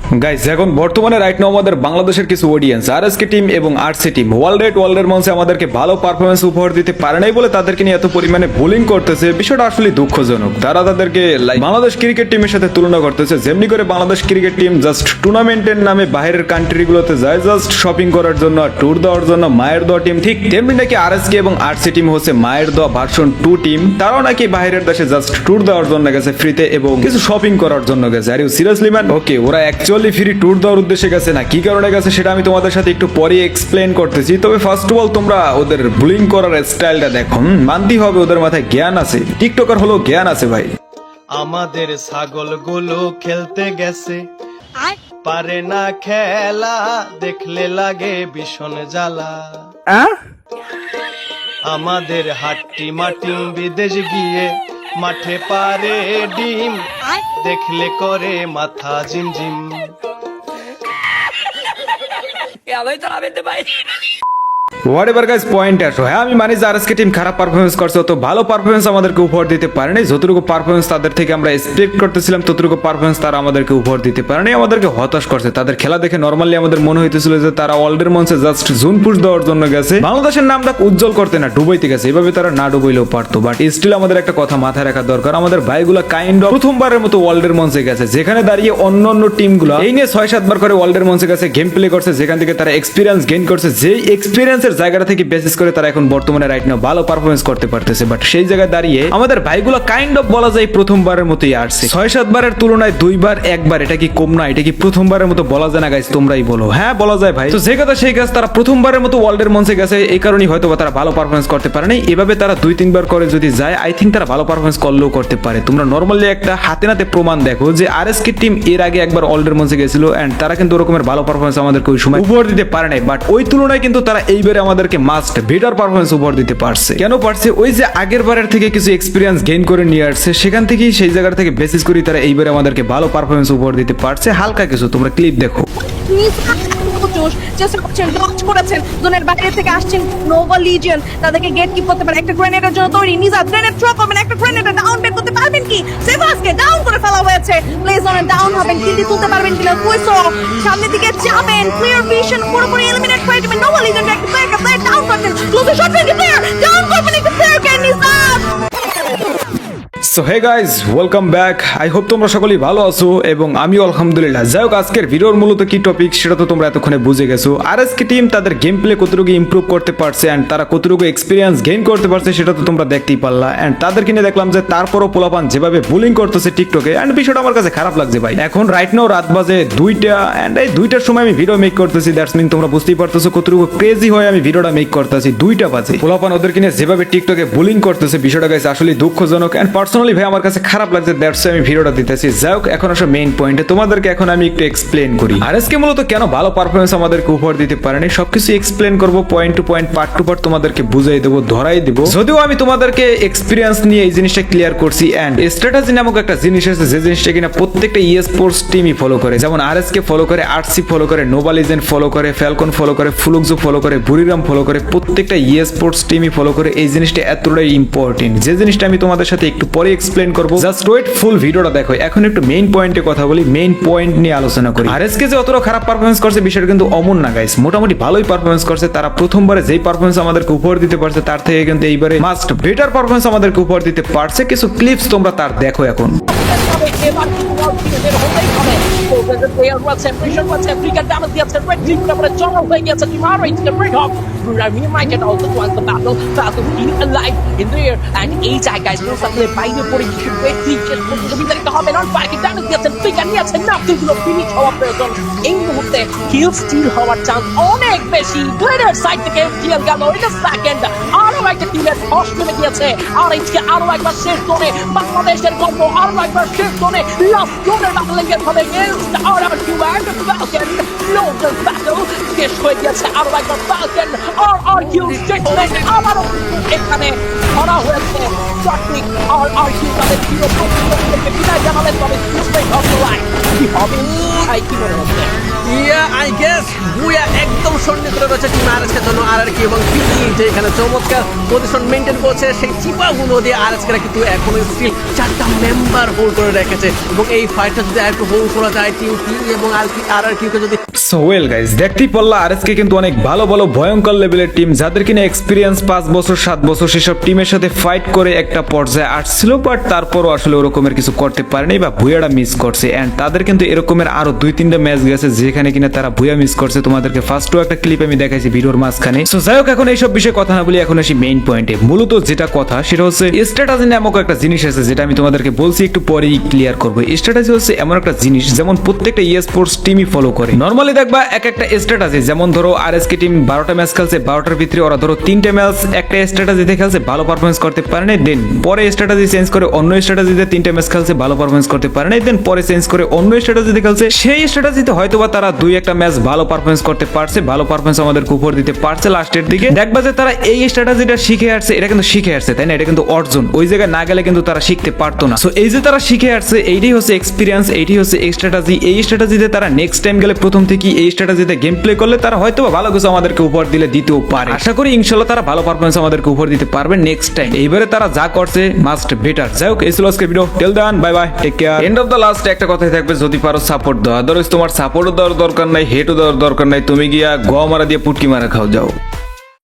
Guys এখন বর্তমানে right now আমাদের বাংলাদেশের কিছু অডিয়েন্স আরএসকে টিম এবং আরসি টিম ওয়ার্ল্ডের মঞ্চে আমাদেরকে ভালো পারফরমেন্স উপহার দিতে পারে নাই বলে তাদেরকে নিয়ে এত পরিমাণে বোলিং করতেছে। বিষয়টা আসলে দুঃখজনক। তারা তাদেরকে বাংলাদেশ ক্রিকেট টিমের সাথে তুলনা করতেছে, যেমনি করে বাংলাদেশ ক্রিকেট টিম জাস্ট টুর্নামেন্টের নামে বাইরের কান্ট্রিগুলোতে যায় জাস্ট শপিং করার জন্য, ট্যুর দেওয়ার জন্য, মায়ের দোয়া টিম, ঠিক তেমনি নাকি আরএসকে এবং আরসি টিম হচ্ছে মায়ের দোয়া ভার্সন 2 টিম। তারাও নাকি বাইরের দেশে জাস্ট ট্যুর দেওয়ার জন্য গেছে ফ্রিতে এবং কিছু শপিং করার জন্য গেছে। Are you seriously man? Okay, ওরা অ্যাকচুয়ালি ফ্রি ট্যুর দেওয়ার উদ্দেশ্যে গেছে না কি কারণে গেছে সেটা আমি তোমাদের সাথে একটু পরে এক্সপ্লেন করতেছি। তবে ফার্স্ট অফ অল তোমরা ওদের বোলিং করার স্টাইলটা দেখো, মানতেই হবে ওদের মাথায় জ্ঞান আছে। টিকটকার হলো জ্ঞান আছে ভাই। আমাদের ছাগলগুলো খেলতে গেছে, পারে না খেলা, দেখলে লাগে ভীষণ জ্বালা। আমাদের হাট্টি মাটিম বিদেশ গিয়ে মাঠে পারে ডিম, দেখলে করে মাথা ঝিমঝিম। হোয়াটএভার গাইস, পয়েন্ট আসো। হ্যাঁ, আমি মানি যে আরএসকে টিম খারাপ পারফরমেন্স করছে, তো ভালো পারফরমেন্স আমাদেরকে উপহার দিতে পারে নাই। যতটুকু পারফরমেন্স তাদের থেকে আমরা এক্সপেক্ট করতেছিলাম ততটুকু পারফরমেন্স তারা আমাদেরকে উপহার দিতে পারে নাই, আমাদেরকে হতাশ করছে। তাদের খেলা দেখে নরমালি আমাদের মনে হইতেছিল যে তারা ওয়ার্ল্ডের মঞ্চে জাস্ট জুন পুশ দেওয়ার জন্য গেছে, বাংলাদেশের নামটা উজ্জ্বল করতে না, ডুবাইতে গেছে। এভাবে তারা না ডুবাইলেও পারতো, বাট স্টিল আমাদের একটা কথা মাথায় রাখা দরকার, আমাদের ভাইগুলা কাইন্ড অফ প্রথমবারের মতো ওয়ার্ল্ডের মঞ্চে গেছে, যেখানে দাঁড়িয়ে অন্য টিমগুলো এই নিয়ে 6-7 বার করে ওয়ার্ল্ডের মঞ্চে গেছে, গেম প্লে করছে, যেখান থেকে তারা এক্সপিরিয়েন্স গেইন করছে। যেই এক্সপিরিয়েন্সের জায়গাটা থেকে বেসিস করে তারা এখন বর্তমানে রাইট নাও ভালো পারফরমেন্স করতে পারতেছে। বাট সেই জায়গায় দাঁড়িয়ে আমাদের ভাইগুলো কাইন্ড অফ বলা যায় প্রথমবারের মতোই আসছে। 6-7 বারের তুলনায় 2 বার 1 বার, এটা কি কম না? এটা কি প্রথমবারের মতো বলা যায় না গাইস? তোমরাই বলো। হ্যাঁ, বলা যায় ভাই। তো যে কথা সেই কাজ, তারা প্রথমবারের মতো ওয়ার্ল্ডের মঞ্চে গেছে, এই কারণেই হয়তো তারা ভালো পারফরমেন্স করতে পারে নাই। এভাবে তারা 2-3 বার করে যদি যায়, আই থিঙ্ক তারা ভালো পারফরমেন্স করলেও করতে পারে। তোমরা নরমালি একটা হাতে নাতে প্রমাণ দেখো যে আরএসকে টিম এর আগে একবার ওয়ার্ল্ডের মঞ্চে গেছিল এন্ড তারা কিন্তু ওরকমের ভালো পারফরমেন্স আমাদেরকে ওই সময় উপহার দিতে পারে নাই। বাট ওই তুলনায় কিন্তু তারা এইবারে আমাদেরকে মাস্ট বেটার পারফরমেন্স উপহার দিতে পারছে। কেন পারছে? ওই যে আগের বারের থেকে কিছু এক্সপিরিয়েন্স গেইন করে নিয়ে আসছে, সেখান থেকেই সেই জায়গা থেকে বেসিস করি তারা এইবারে আমাদেরকে ভালো পারফরমেন্স উপহার দিতে পারছে। হালকা কিছু তোমরা ক্লিপ দেখো। চেষ্টা করছেন, লঞ্চ করেছেন, জোনের বাইরে থেকে আসছেন নোভা লিজিয়ন, তাদেরকে গেট কিপ করতে পারে। একটা গ্রেনেডের জন্য তৈরি, নিজাত গ্রেনেড থ্রো করবেন, একটা গ্রেনেডে ডাউন বের করতে পারবেন কি? সেভাসকে ডাউন করে ফেলা হয়েছে, প্লে জোনে ডাউন হবেন, কিল্লি তুলতে পারবেন কিনা? কুইসো সামনের দিকে যাবেন, ক্লিয়ার ভিশন, পুরোপুরি এলিমিনেট করে দিবেন। নোভা লিজিয়ন একটা প্লেয়ার ডাউন করছেন, ক্লোজে শট রেঞ্জ প্লেয়ার ডাউন করবেন একটা প্লেয়ারকে। নিজাত। So hey guys, welcome back. I hope তোমরা সকলেই ভালো আছো এবং আমিও আলহামদুলিল্লাহ। যাই হোক, আজকের ভিডিওর মূলত কি টপিক সেটা তো তোমরা এতক্ষণে বুঝে গেছো। আরএসকে টিম তাদের গেম প্লে কতটুকু ইমপ্রুভ করতে পারছে এন্ড তারা কতটুকু এক্সপিরিয়েন্স গেইন করতে পারছে সেটা তো তোমরা দেখতেই পারলা। এন্ড তাদেরকে নিয়ে দেখলাম যে তারপরও পোলাপান যেভাবে বোলিং করতেছে টিকটকে, এন্ড বিষয়টা আমার কাছে খারাপ লাগছে ভাই। এখন রাইট নাও রাত বাজে 2টা এন্ড এই 2টার সময় আমি ভিডিও মেক করতেছি। দ্যাটস মিন তোমরা বুঝতেই পারতেছো কতটুকু ক্রেজি হয়ে আমি ভিডিওটা মেক করতেছি। 2টা বাজে পোলাপান ওদেরকে নিয়ে যেভাবে টিকটকে বোলিং করতেছে, বিষয়টা গাইস আসলে দুঃখজনক এন্ড পার্সোনালি ভাই আমার কাছে খারাপ লাগছে। দ্যাটস আমি ভিডিওটা দিতেছি। যাই হোক, এখন আসলে মেইন পয়েন্টে তোমাদেরকে এখন আমি একটু এক্সপ্লেন করি আরএসকে মূলত কেন ভালো পারফরমেন্স আমাদেরকে উপহার দিতে পারেনি। সবকিছু এক্সপ্লেন করব, point to point, part to part তোমাদেরকে বুঝাই দেবো, ধরাই দেবো। যদিও আমি তোমাদেরকে এক্সপিরিয়েন্স নিয়ে এই জিনিসটা ক্লিয়ার করছি এন্ড স্ট্র্যাটেজি নামক একটা জিনিস আছে, যে জিনিসটা কিনা প্রত্যেকটা স্পোর্টস টিমই ফলো করে। যেমন আরএসকে ফলো করে, আরসি ফলো করে, নোভা লিজেন্ড ফলো করে, ফ্যালকন ফলো করে, ফুলুকজো ফলো করে, বুরিরাম ফলো করে, প্রত্যেকটা স্পোর্টস টিমই ফলো করে। এই জিনিসটা এতটাই ইম্পর্টেন্ট, যে জিনিসটা আমি তোমাদের সাথে একটু পরে এক্সপ্লেন করবো। জাস্ট ওয়েট, ফুল ভিডিওটা দেখো। এখন একটু মেইন পয়েন্টে কথা বলি, মেইন পয়েন্ট নিয়ে আলোচনা করি। আরএসকে যে অতটা খারাপ পারফরমেন্স করছে বিষয়টা কিন্তু অমন না গাইস, মোটামুটি ভালোই পারফরমেন্স করছে। তারা প্রথমবারে যেই পারফরমেন্স আমাদেরকে উপহার দিতে পারছে তার থেকে কিন্তু এইবারে মাস্ট বেটার পারফরমেন্স আমাদেরকে উপহার দিতে পারছে। কিছু ক্লিপস তোমরা তার দেখো এখন। এই মুহূর্তে কিল স্টিল হওয়ার চান্স অনেক বেশি। প্লেয়ার সাইড থেকে কিল গেল ইন আ সেকেন্ড। আরো একটা টিমের ধস নেমে গিয়েছে, আর এইদিকে আরো একবার শেষ জোনে বাংলাদেশের গল্প, আরো একবার শেষ জোনে লাস্ট জোনের ব্যাটল লেগে হবে against RRQ and Falcon. Local battle শেষ হয়ে গিয়েছে, আরো একবার ফ্যালকন আরআরকিউ স্টেটমেন্ট আবারও এখানে ধরা হয়েছে। সঠিক আরআরকিউ তাদের প্রিয় প্রতিযোগীদেরকে বিদায় জানালেন, তবে স্টেট অফ দ্য লাইন কি হবে? কি মনে হচ্ছে আই গেস বুয়া একদম সন্নিহিত রয়েছে টিম আরএসকে জন্য আরআরকে এবং পিটি যে এখানে চমৎকার পজিশন মেইনটেইন করছে সেই চিপাগুলো দিয়ে আরএসকে কিন্তু এখনো স্টিল 4টা মেম্বার হোল্ড করে রেখেছে এবং এই ফাইটটা যদি একটু হোল্ড করা যায় টিম পি এবং আরআরকিউকে যদি সো ওয়েল গাইস, দেখতেই পারলা আরএসকে কিন্তু অনেক ভালো ভালো ভয়ঙ্কর লেভেলের টিম, যাদের কিনা এক্সপিরিয়েন্স 5 বছর 7 বছর সেসব টিমের সাথে ফাইট করে একটা পর্যায়ে আসছিল, বাট তারপরও আসলে ওরকমের কিছু করতে পারেনি বা ভুয়াটা মিস করছে। এন্ড তাদের কিন্তু এরকমের আরো 2-3টা ম্যাচ গেছে যেখানে কিনা তারা ভুয়া মিস করছে। তোমাদেরকে ফার্স্টও একটা ক্লিপ আমি দেখাইছি ভিডিওর মাঝখানে। সো যাই হোক, এখন এইসব বিষয়ে কথা না বলি, এখন আসি মেইন পয়েন্টে। মূলত যেটা কথা সেটা হচ্ছে স্ট্র্যাটেজি নামক একটা জিনিস আছে, যেটা আমি তোমাদেরকে বলছি একটু পরেই ক্লিয়ার করবো। স্ট্র্যাটেজি হচ্ছে এমন একটা জিনিস যেমন প্রত্যেকটা স্পোর্টস টিমই ফলো করে। নরমালি দেখবা এক একটা স্ট্র্যাটেজি, যেমন ধরো আরএসকে টিম 12টা ম্যাচ খেলছে, 12টার ভিতরে ওরা ধরো 3টে ম্যাচ একটা স্ট্র্যাটেজিতে খেলছে, ভালো পারফরমেন্স করতে পারে নাই, দেন পরে স্ট্র্যাটেজি চেঞ্জ করে অন্য স্ট্র্যাটেজিতে 3টে ম্যাচ খেলছে, ভালো পারফরমেন্স করতে পারে নাই, দেন পরে চেঞ্জ করে অন্য স্ট্র্যাটেজিতে খেলছে। সেই স্ট্র্যাটেজিতে হয়তোবা তারা 2-1টা ম্যাচ ভালো পারফরমেন্স করতে পারছে, ভালো পারফরমেন্স আমাদেরকে উপর দিতে পারছে। লাস্টের দিকে দেখবা যে তারা এই স্ট্র্যাটেজিটা শিখে আসছে, এটা কিন্তু শিখে আসছে, তাই না? এটা কিন্তু অর্জন, ওই জায়গায় না গেলে কিন্তু তারা শিখতে পারতো না। সো এই যে তারা শিখে আসছে, এইটাই হচ্ছে এক্সপিরিয়েন্স, এইটাই হচ্ছে স্ট্র্যাটেজি। এই স্ট্র্যাটেজিতে তারা নেক্সট টাইম গেলে প্রথম থেকেই এই স্ট্র্যাটেজিতে গেম প্লে করলে তারা হয়তো ভালো কিছু আমাদেরকে উপহার দিলে দিতেও পারে। আশা করি ইনশাল্লাহ তারা ভালো পারফরমেন্স আমাদেরকে উপহার দিতে পারবে নেক্সট টাইম। এইবারে তারা যা করছে মাস্ট বেটার। যাই হোক, এই ছিল আজকের video. Till then, bye bye, take care. And of the last একটা কথাই থাকবে, যদি পারো সাপোর্ট দাও, আদারওয়াইজ তোমার সাপোর্টও দেওয়ার দরকার নাই, হেটও দেওয়ার দরকার নাই, তুমি গিয়া গোয়া মারা দিয়ে পুটকি মারা খাও, যাও।